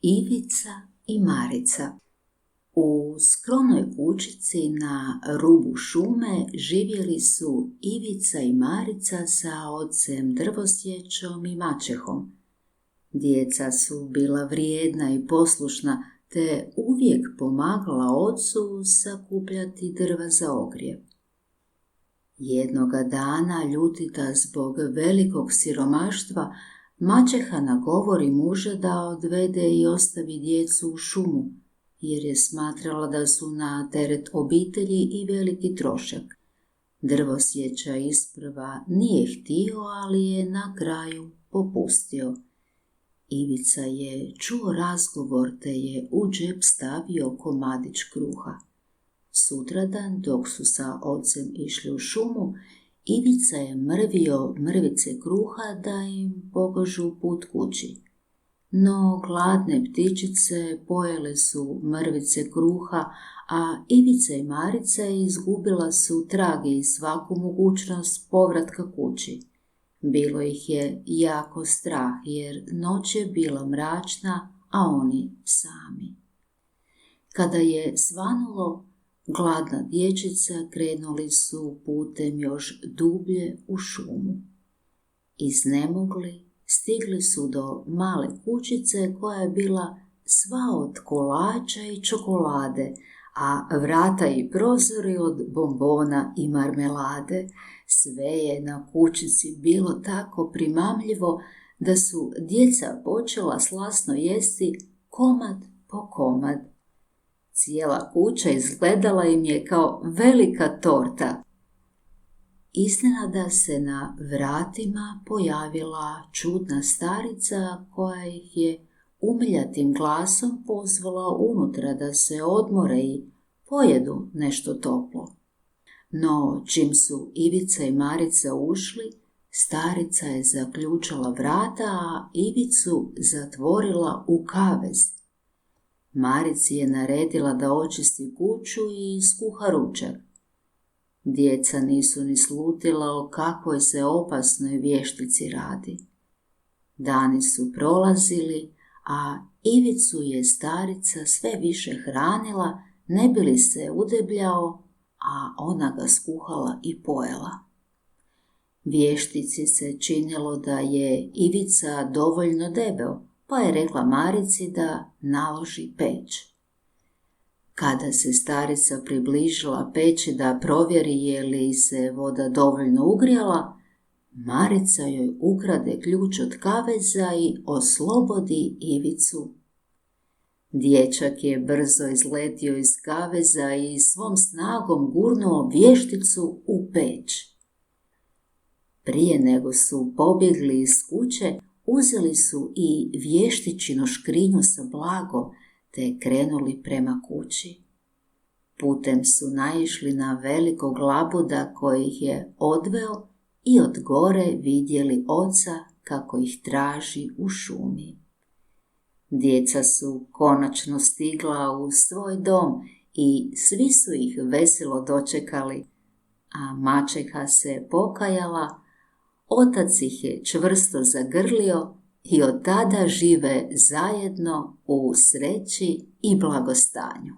Ivica i Marica. U skromnoj kućici na rubu šume živjeli su Ivica i Marica sa ocem drvosjećom i maćehom. Djeca su bila vrijedna i poslušna, te uvijek pomagala ocu sakupljati drva za ogrjev. Jednoga dana, ljutita zbog velikog siromaštva, maćeha nagovori muža da odvede i ostavi djecu u šumu, jer je smatrala da su na teret obitelji i veliki trošak. Drvosjeća isprva nije htio, ali je na kraju popustio. Ivica je čuo razgovor te je u džep stavio komadić kruha. Sutradan, dok su sa ocem išli u šumu, Ivica je mrvio mrvice kruha da im pokažu put kući. No gladne ptičice pojele su mrvice kruha, a Ivica i Marica izgubila su trage i svaku mogućnost povratka kući. Bilo ih je jako strah jer noć je bila mračna, a oni sami. Kada je svanulo, gladna dječica krenuli su putem još dublje u šumu. Iznemogli, stigli su do male kućice koja je bila sva od kolača i čokolade, a vrata i prozori od bombona i marmelade. Sve je na kućici bilo tako primamljivo da su djeca počela slasno jesti komad po komad. Cijela kuća izgledala im je kao velika torta. Iznenada se na vratima pojavila čudna starica koja ih je umiljatim glasom pozvala unutra da se odmore i pojedu nešto toplo. No, čim su Ivica i Marica ušli, starica je zaključala vrata, a Ivicu zatvorila u kavez. Marici je naredila da očisti kuću i skuha ručak. Djeca nisu ni slutila o kakvoj se opasnoj vještici radi. Dani su prolazili, a Ivicu je starica sve više hranila, ne bi li se udebljao, a ona ga skuhala i pojela. Vještici se činilo da je Ivica dovoljno debel, pa je rekla Marici da naloži peć. Kada se starica približila peći da provjeri je li se voda dovoljno ugrijala, Marica joj ukrade ključ od kaveza i oslobodi Ivicu. Dječak je brzo izletio iz kaveza i svom snagom gurnuo vješticu u peć. Prije nego su pobjegli iz kuće, uzeli su i vještičinu škrinju sa blagom, te krenuli prema kući. Putem su naišli na velikog labuda koji ih je odveo i od gore vidjeli oca kako ih traži u šumi. Djeca su konačno stigla u svoj dom i svi su ih veselo dočekali, a maćeha se pokajala, otac ih je čvrsto zagrlio i od tada žive zajedno u sreći i blagostanju.